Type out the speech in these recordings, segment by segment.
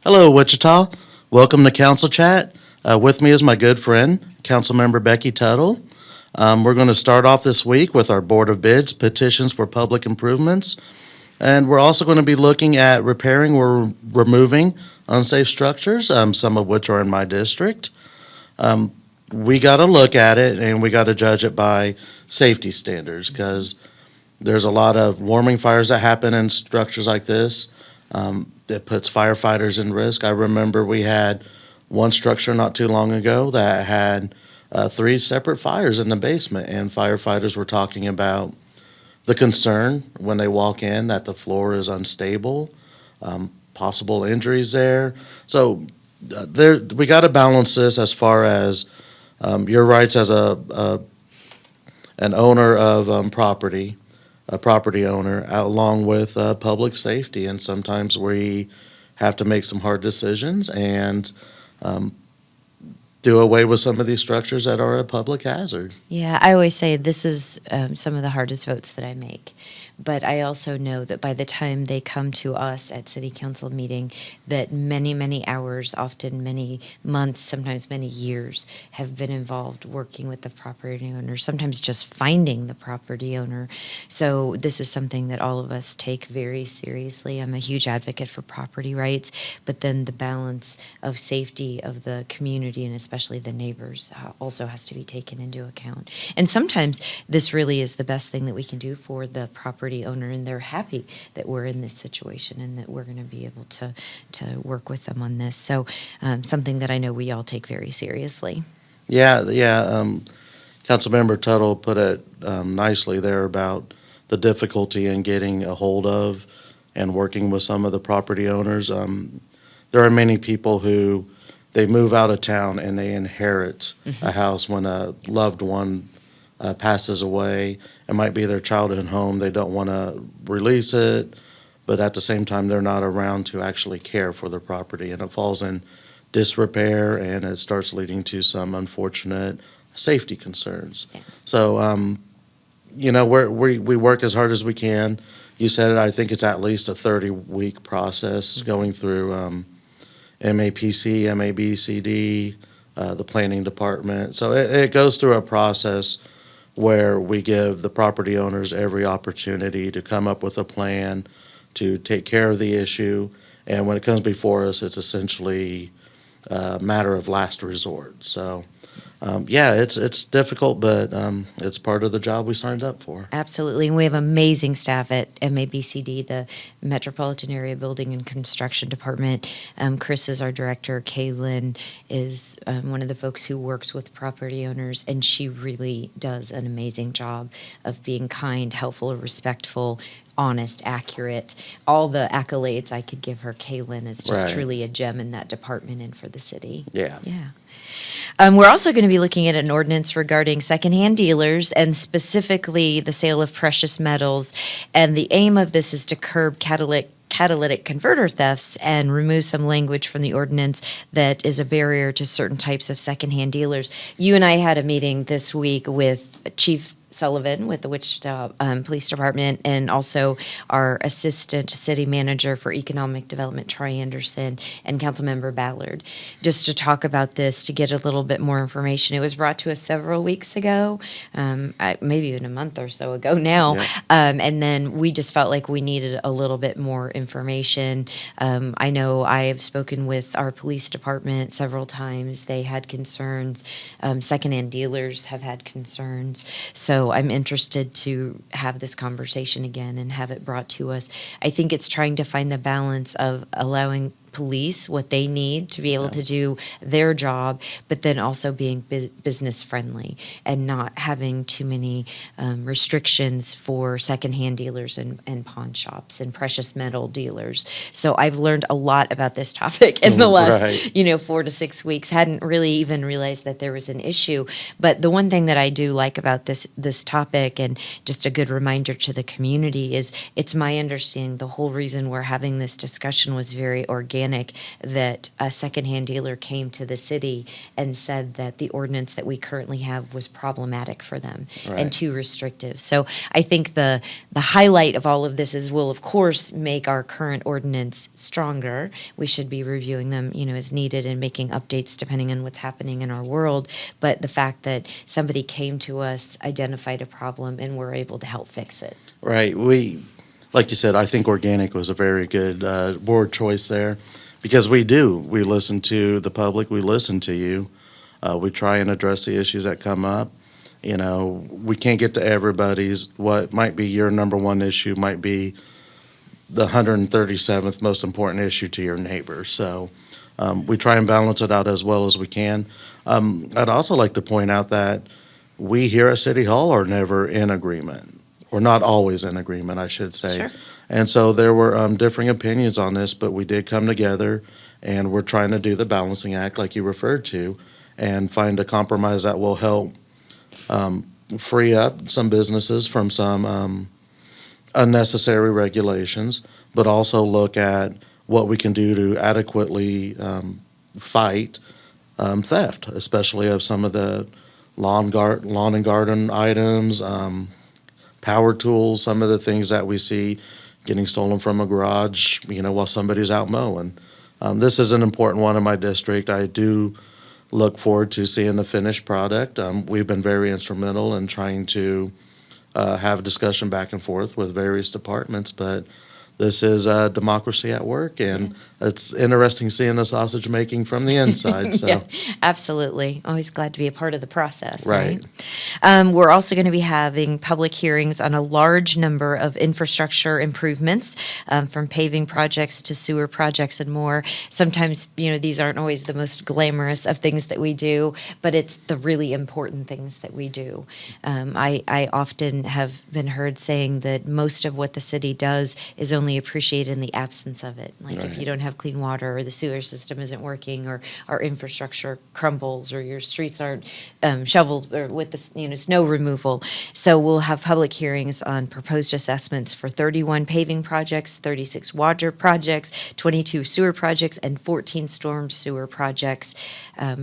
Hello, Wichita. Welcome to Council Chat. With me is my good friend, Councilmember Becky Tuttle. We're going to start off this week with our Board of Bids, petitions for public improvements. And we're also going to be looking at repairing or removing unsafe structures, some of which are in my district. We got to look at it and we got to judge it by safety standards because there's a lot of warming fires that happen in structures like this. That puts firefighters in risk. I remember we had one structure not too long ago that had 3 separate fires in the basement, and firefighters were talking about the concern when they walk in that the floor is unstable, possible injuries there. So we got to balance this as far as your rights as an owner of property, a property owner, along with public safety. And sometimes we have to make some hard decisions and do away with some of these structures that are a public hazard. Yeah, I always say this is some of the hardest votes that I make. But I also know that by the time they come to us at City Council meeting, that many, many hours, often many months, sometimes many years, have been involved working with the property owner, sometimes just finding the property owner. So this is something that all of us take very seriously. I'm a huge advocate for property rights, but then the balance of safety of the community and especially the neighbors also has to be taken into account. And sometimes this really is the best thing that we can do for the property owner, and they're happy that we're in this situation and that we're going to be able to work with them on this. So something that I know we all take very seriously. Yeah. Councilmember Tuttle put it nicely there about the difficulty in getting a hold of and working with some of the property owners. There are many people who they move out of town and they inherit a house when a loved one passes away. It might be their childhood home. They don't want to release it, but at the same time, they're not around to actually care for their property, and it falls in disrepair, and it starts leading to some unfortunate safety concerns. Yeah. So, we work as hard as we can. You said it. I think it's at least a 30-week process going through MAPC, MABCD, the planning department. So it goes through a process where we give the property owners every opportunity to come up with a plan to take care of the issue. And when it comes before us, it's essentially a matter of last resort. So, it's difficult, but it's part of the job we signed up for. Absolutely. And we have amazing staff at MABCD, the Metropolitan Area Building and Construction Department. Chris is our director. Kaylin is one of the folks who works with property owners, and she really does an amazing job of being kind, helpful, respectful, honest, accurate. All the accolades I could give her, Kaylin is just truly a gem in that department and for the city. Yeah. We're also going to be looking at an ordinance regarding secondhand dealers and specifically the sale of precious metals. And the aim of this is to curb catalytic converter thefts and remove some language from the ordinance that is a barrier to certain types of secondhand dealers. You and I had a meeting this week with Chief Sullivan with the Wichita Police Department, and also our Assistant City Manager for Economic Development, Troy Anderson, and Councilmember Ballard, just to talk about this, to get a little bit more information. It was brought to us several weeks ago, maybe even a month or so ago now, and then we just felt like we needed a little bit more information. I know I have spoken with our police department several times. They had concerns. Secondhand dealers have had concerns. So I'm interested to have this conversation again and have it brought to us. I think it's trying to find the balance of allowing police what they need to be able to do their job, but then also being business friendly and not having too many restrictions for secondhand dealers and pawn shops and precious metal dealers. So I've learned a lot about this topic in the last 4 to 6 weeks. Hadn't really even realized that there was an issue. But the one thing that I do like about this topic, and just a good reminder to the community, is it's my understanding the whole reason we're having this discussion was very organic organic that a secondhand dealer came to the city and said that the ordinance that we currently have was problematic for them Right. and too restrictive. So I think the highlight of all of this is will, of course, make our current ordinance stronger. We should be reviewing them, as needed and making updates depending on what's happening in our world. But the fact that somebody came to us, identified a problem, and we're able to help fix it. Right. Like you said, I think organic was a very good board choice there, because we listen to the public, we listen to you, we try and address the issues that come up. We can't get to everybody's. What might be your number one issue might be the 137th most important issue to your neighbor. So we try and balance it out as well as we can. I'd also like to point out that we here at City Hall are never in agreement. We're not always in agreement, I should say. Sure. And so there were differing opinions on this, but we did come together, and we're trying to do the balancing act like you referred to and find a compromise that will help free up some businesses from some unnecessary regulations, but also look at what we can do to adequately fight theft, especially of some of the lawn and garden items, power tools, some of the things that we see getting stolen from a garage, while somebody's out mowing. This is an important one in my district. I do look forward to seeing the finished product. We've been very instrumental in trying to have a discussion back and forth with various departments, but this is democracy at work, and it's interesting seeing the sausage making from the inside. So. Yeah, absolutely. Always glad to be a part of the process. Right. We're also going to be having public hearings on a large number of infrastructure improvements, from paving projects to sewer projects and more. Sometimes, these aren't always the most glamorous of things that we do, but it's the really important things that we do. I often have been heard saying that most of what the city does is only appreciated in the absence of it. Like if you don't have clean water, or the sewer system isn't working, or our infrastructure crumbles, or your streets aren't shoveled, or with the snow removal. So we'll have public hearings on proposed assessments for 31 paving projects, 36 water projects, 22 sewer projects, and 14 storm sewer projects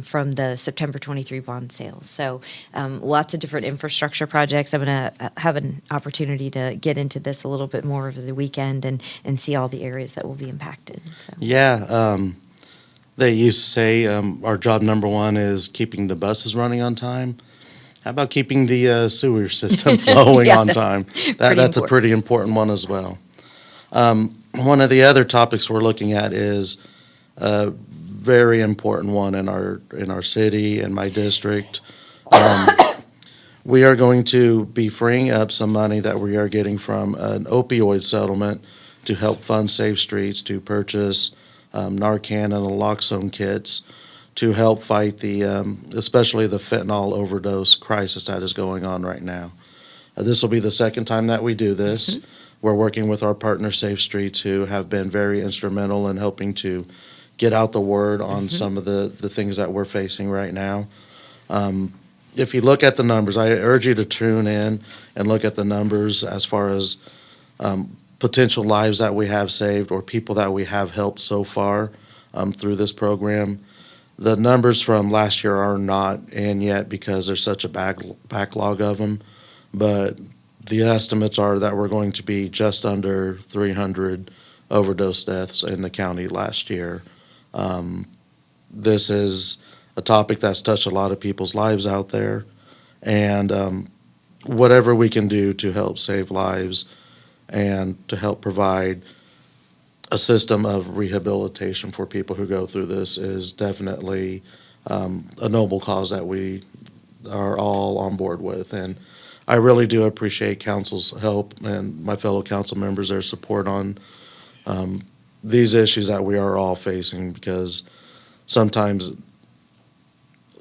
from the September 23 bond sale. So lots of different infrastructure projects. I'm going to have an opportunity to get into this a little bit more over the weekend and see all the areas that will be impacted. So. Yeah, they used to say our job number one is keeping the buses running on time. How about keeping the sewer system flowing Yeah, on time? That's important. a pretty important one as well. One of the other topics we're looking at is a very important one in our city and my district. We are going to be freeing up some money that we are getting from an opioid settlement to help fund Safe Streets, to purchase Narcan and naloxone kits to help fight especially the fentanyl overdose crisis that is going on right now. This will be the second time that we do this. Mm-hmm. We're working with our partner Safe Streets, who have been very instrumental in helping to get out the word on some of the things that we're facing right now. If you look at the numbers, I urge you to tune in and look at the numbers as far as potential lives that we have saved or people that we have helped so far through this program. The numbers from last year are not in yet because there's such a backlog of them, but the estimates are that we're going to be just under 300 overdose deaths in the county last year. This is a topic that's touched a lot of people's lives out there, and whatever we can do to help save lives and to help provide a system of rehabilitation for people who go through this is definitely a noble cause that we are all on board with. And I really do appreciate council's help and my fellow council members, their support on these issues that we are all facing, because sometimes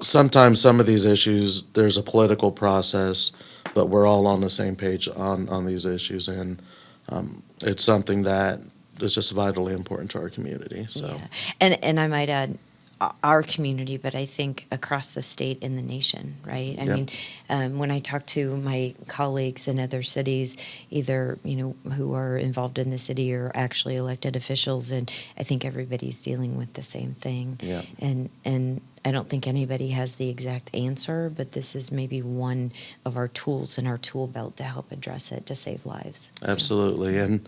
some of these issues, there's a political process, but we're all on the same page on these issues, and it's something that is just vitally important to our community. So, yeah. And I might add, our community, but I think across the state and the nation, right? I Yep. mean, when I talk to my colleagues in other cities, either, who are involved in the city or actually elected officials, and I think everybody's dealing with the same thing. Yeah. And I don't think anybody has the exact answer, but this is maybe one of our tools in our tool belt to help address it, to save lives. So, Absolutely. And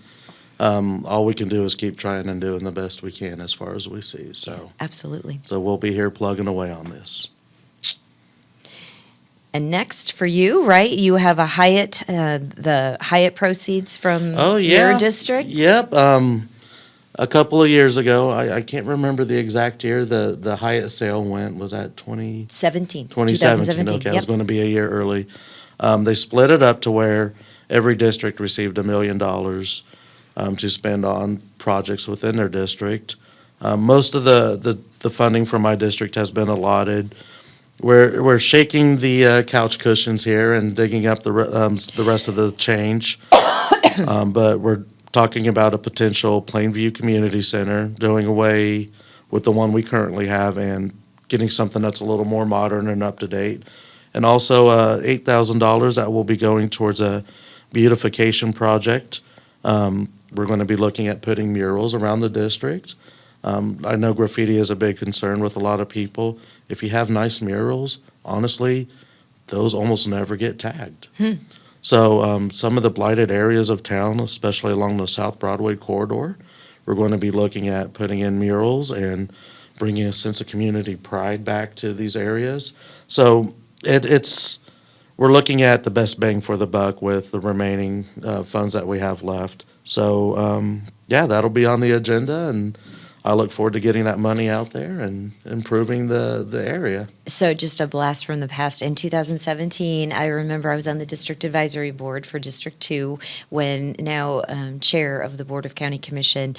all we can do is keep trying and doing the best we can as far as we see. So, absolutely. so we'll be here plugging away on this. And next for you, right, you have a Hyatt, the Hyatt proceeds from your district? Yep. A couple of years ago, I can't remember the exact year the Hyatt sale went. Was that 2017. 2017? Okay, I was going to be a year early. They split it up to where every district received $1 million to spend on projects within their district. Most of the funding for my district has been allotted. We're shaking the couch cushions here and digging up the rest of the change, but we're talking about a potential Plainview Community Center, doing away with the one we currently have and getting something that's a little more modern and up to date. And also $8,000 that will be going towards a beautification project. We're going to be looking at putting murals around the district. I know graffiti is a big concern with a lot of people. If you have nice murals, honestly, those almost never get tagged. So some of the blighted areas of town, especially along the South Broadway corridor, we're going to be looking at putting in murals and bringing a sense of community pride back to these areas. So we're looking at the best bang for the buck with the remaining funds that we have left. So that'll be on the agenda, and I look forward to getting that money out there and improving the area. So just a blast from the past. In 2017, I remember I was on the District Advisory Board for District 2 when now Chair of the Board of County Commission,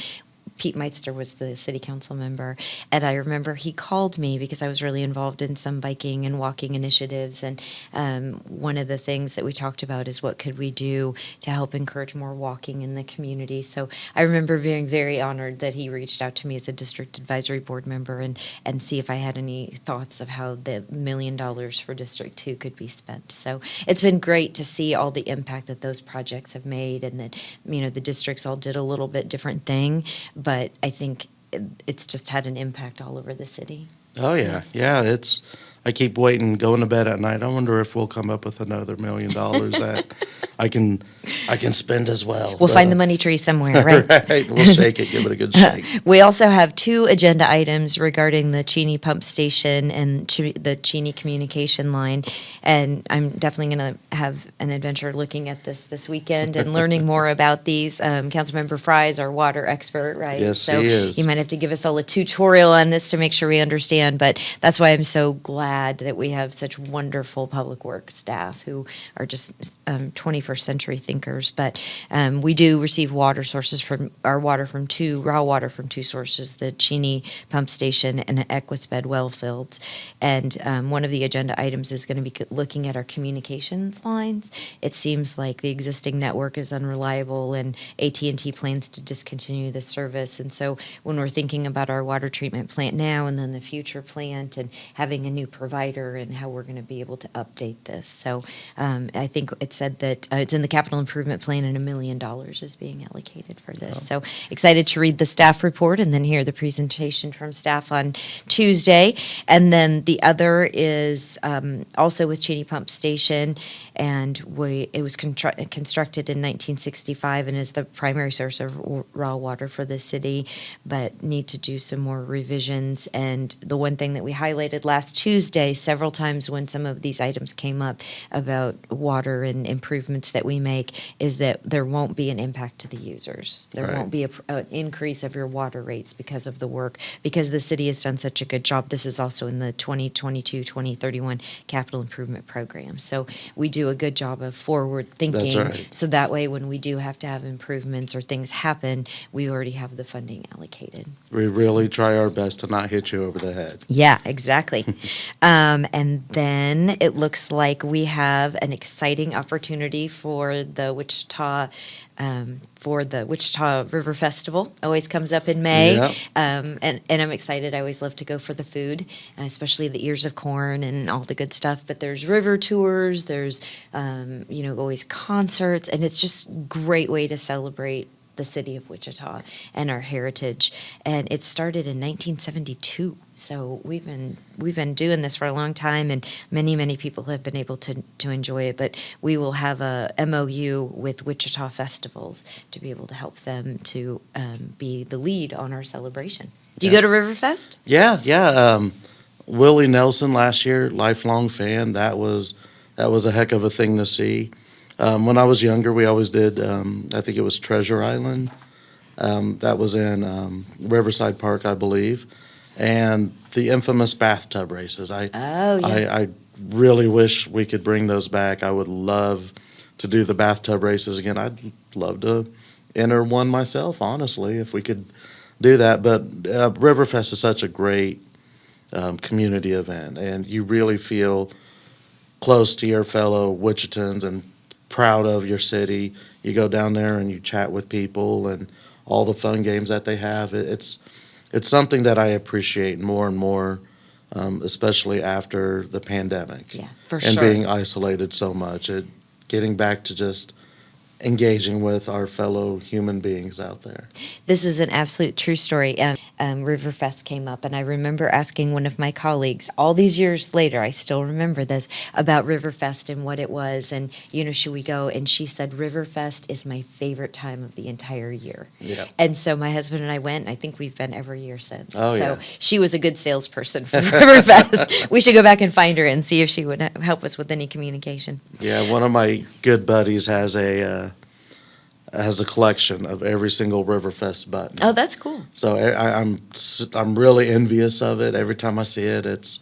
Pete Meister was the city council member, and I remember he called me because I was really involved in some biking and walking initiatives, and one of the things that we talked about is what could we do to help encourage more walking in the community. So I remember being very honored that he reached out to me as a district advisory board member and see if I had any thoughts of how the $1 million for District 2 could be spent. So it's been great to see all the impact that those projects have made, and that the districts all did a little bit different thing, but I think it's just had an impact all over the city. Oh, yeah. Yeah, I keep waiting, going to bed at night. I wonder if we'll come up with another $1 million that I can spend as well. We'll find the money tree somewhere, right? Right. We'll shake it, give it a good shake. We also have 2 agenda items regarding the Cheney pump station and the Cheney communication line. And I'm definitely going to have an adventure looking at this weekend and learning more about these. Councilmember Fry is our water expert, right? Yes, so he is. You might have to give us all a tutorial on this to make sure we understand. But that's why I'm so glad that we have such wonderful public works staff who are just 21st century thinkers. But we do receive water from 2 raw water from 2 sources: the Cheney pump station and Equisped well fields. And one of the agenda items is going to be looking at our communications lines. It seems like the existing network is unreliable, and AT&T plans to discontinue the service. And so when we're thinking about our water treatment plant now and then the future plant and having a new provider and how we're going to be able to update this. So I think it said that it's in the capital improvement plan and $1 million is being allocated for this. Oh. So excited to read the staff report and then hear the presentation from staff on Tuesday. And then the other is also with Cheney Pump Station, and it was constructed in 1965 and is the primary source of raw water for the city, but need to do some more revisions. And the one thing that we highlighted last Tuesday several times when some of these items came up about water and improvements that we make is that there won't be an impact to the users. There Right. won't be an increase of your water rates because of the work, because the city has done such a good job. This is also in the 2022-2031 capital improvement program. So we do a good job of forward thinking. That's right. So that way when we do have to have improvements or things happen, we already have the funding allocated. We really try our best to not hit you over the head. Yeah, exactly. And then it looks like we have an exciting opportunity for the Wichita River Festival. Always comes up in May. Yep. And I'm excited. I always love to go for the food, especially the ears of corn and all the good stuff. But there's river tours, there's, always concerts, and it's just a great way to celebrate the city of Wichita and our heritage. And it started in 1972. So we've been doing this for a long time, and many people have been able to enjoy it. But we will have a MOU with Wichita Festivals to be able to help them to be the lead on our celebration. Do you go to Riverfest? Yeah. Willie Nelson last year, lifelong fan. That was a heck of a thing to see. When I was younger, we always did, I think it was Treasure Island. That was in Riverside Park, I believe. And the infamous bathtub races. I really wish we could bring those back. I would love to do the bathtub races again. I'd love to enter one myself, honestly, if we could do that. But Riverfest is such a great community event, and you really feel close to your fellow Wichitans and proud of your city. You go down there and you chat with people and all the fun games that they have. It's something that I appreciate more and more, especially after the pandemic. Yeah, for and sure. being isolated so much. Getting back to just engaging with our fellow human beings out there. This is an absolute true story. Riverfest came up, and I remember asking one of my colleagues, all these years later, I still remember this, about Riverfest and what it was, and, should we go? And she said, Riverfest is my favorite time of the entire year. Yeah. And so my husband and I went, and I think we've been every year since. Oh, so yeah. she was a good salesperson for Riverfest. We should go back and find her and see if she would help us with any communication. Yeah, one of my good buddies has a collection of every single Riverfest button. Oh, that's cool. So I'm really envious of it. Every time I see it, it's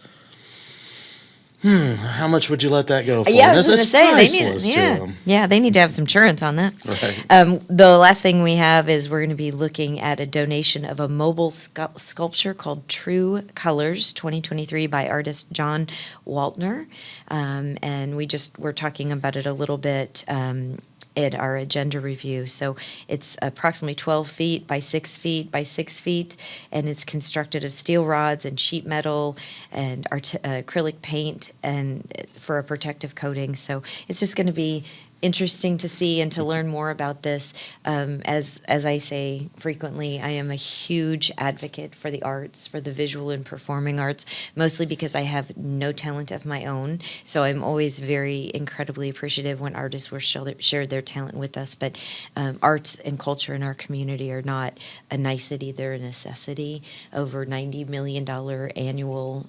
how much would you let that go for? Yeah, I was going to say priceless they to need, 'em. yeah, they need to have some insurance on that. Right. The last thing we have is we're going to be looking at a donation of a mobile sculpture called True Colors 2023 by artist John Waltner, and we're talking about it a little bit. At our agenda review. So it's approximately 12 feet by 6 feet by 6 feet, and it's constructed of steel rods and sheet metal and acrylic paint and for a protective coating. So it's just going to be interesting to see and to learn more about this. As I say frequently, I am a huge advocate for the arts, for the visual and performing arts, mostly because I have no talent of my own. So I'm always very incredibly appreciative when artists will share their talent with us. But arts and culture in our community are not a nicety, they're a necessity. Over $90 million annual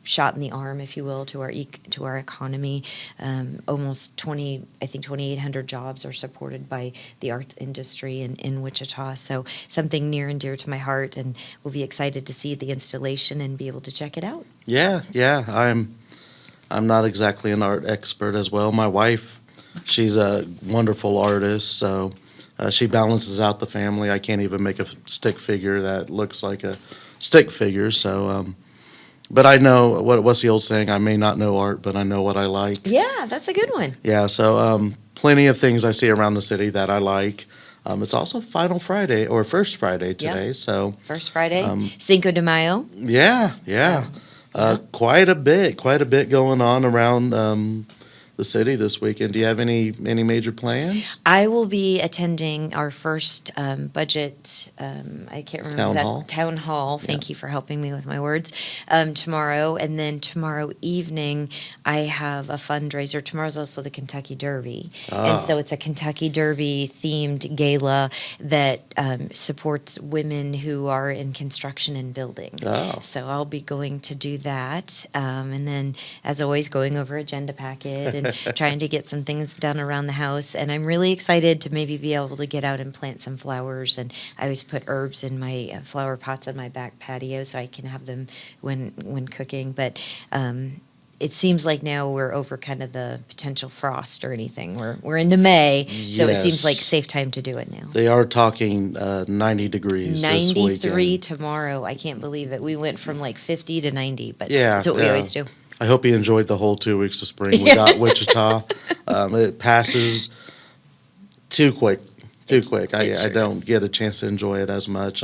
shot in the arm, if you will, to our economy. Almost 2,800 jobs are supported by the arts industry in Wichita. So something near and dear to my heart, and we'll be excited to see the installation and be able to check it out. Yeah. I'm not exactly an art expert as well. My wife, she's a wonderful artist, so she balances out the family. I can't even make a stick figure that looks like a stick figure, so but I know, what's the old saying? I may not know art, but I know what I like. Yeah, that's a good one. Yeah, so plenty of things I see around the city that I like. It's also Final Friday, or First Friday today, Yep. so. First Friday, Cinco de Mayo. Yeah. Quite a bit going on around the city this weekend. Do you have any major plans? I will be attending our first budget, I can't remember. Town is that hall? Town hall. Thank you for helping me with my words. Tomorrow, and then tomorrow evening, I have a fundraiser. Tomorrow's also the Kentucky Derby. And so it's a Kentucky Derby themed gala that supports women who are in construction and building. Oh. So I'll be going to do that. And then, as always, going over agenda packet and trying to get some things done around the house. And I'm really excited to maybe be able to get out and plant some flowers. And I always put herbs in my flower pots on my back patio so I can have them when cooking. But it seems like now we're over kind of the potential frost or anything. We're into May, so it seems like a Yes. safe time to do it now. They are talking 90 degrees this 93 weekend. tomorrow. I can't believe it. We went from like 50 to 90, but Yeah, that's what we yeah. always do. I hope you enjoyed the whole 2 weeks of spring. We got Wichita. It passes too quick. I sure don't does. get a chance to enjoy it as much.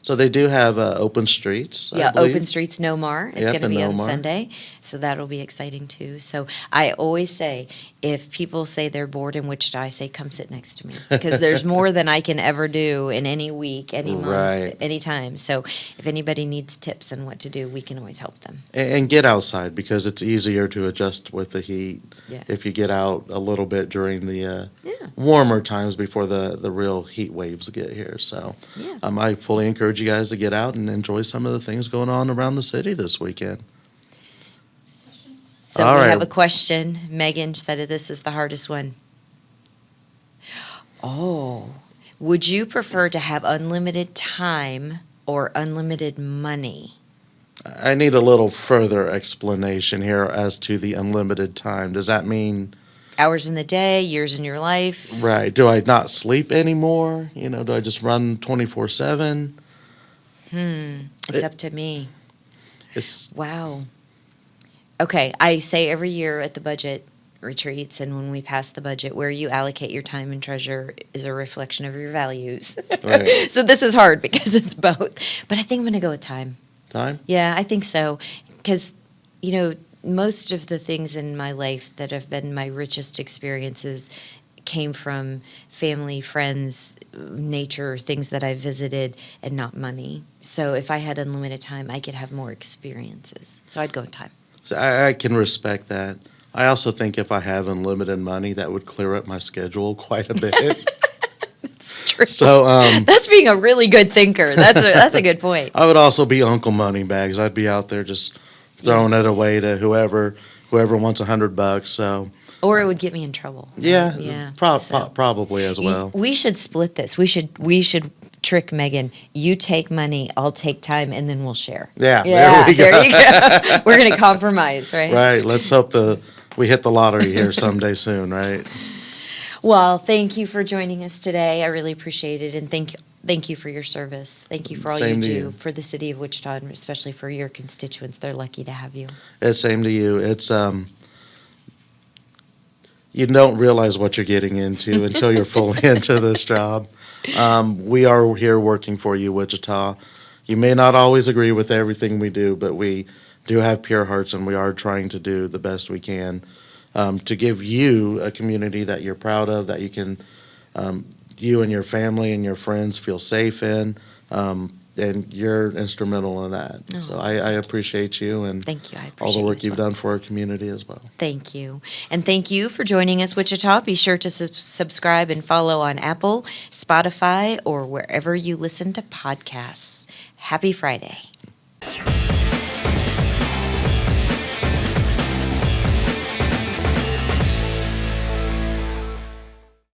So they do have open streets. I Yeah, believe. Open Streets No More is Yep, going to the be No on More. Sunday, so that'll be exciting too. So I always say, if people say they're bored in Wichita, I say, come sit next to me, because there's more than I can ever do in any week, any month, Right. any time. So if anybody needs tips on what to do, we can always help them. And get outside, because it's easier to adjust with the heat Yeah. if you get out a little bit during the Yeah. warmer times before the real heat waves get here. So Yeah. I fully encourage you guys to get out and enjoy some of the things going on around the city this weekend. So All we right. have a question. Megan said that this is the hardest one. Oh, would you prefer to have unlimited time or unlimited money? I need a little further explanation here as to the unlimited time. Does that mean, Hours in the day, years in your life? right, do I not sleep anymore? Do I just run 24/7? It's up to me. It's Wow. Okay, I say every year at the budget retreats and when we pass the budget, where you allocate your time and treasure is a reflection of your values. Right. So this is hard because it's both. But I think I'm going to go with time. time. Yeah, I think so. Because, most of the things in my life that have been my richest experiences came from family, friends, nature, things that I visited, and not money. So if I had unlimited time, I could have more experiences. So I'd go with time. So I can respect that. I also think if I have unlimited money, that would clear up my schedule quite a bit. It's true. So That's being a really good thinker. That's a good point. I would also be Uncle Moneybags. I'd be out there just throwing it away to whoever wants $100. So Or it would get me in trouble. yeah, Yeah. So- probably as well. We should split this. We should trick Megan. You take money, I'll take time, and then we'll share. Yeah, Yeah, there we go. there you go. We're going to compromise, right? Right. Let's hope we hit the lottery here someday soon. Right. Well, thank you for joining us today. I really appreciate it, and thank you for your service. Thank you for all Same you to do you. for the city of Wichita, and especially for your constituents. They're lucky to have you. It's same to you. It's you don't realize what you're getting into until you're fully into this job. We are here working for you, Wichita. You may not always agree with everything we do, but we do have pure hearts, and we are trying to do the best we can to give you a community that you're proud of, that you can, you and your family and your friends feel safe in, and you're instrumental in that. Oh. So I appreciate you and Thank you. I appreciate all the you work as you've well. done for our community as well. Thank you. And thank you for joining us, Wichita. Be sure to subscribe and follow on Apple, Spotify, or wherever you listen to podcasts. Happy Friday.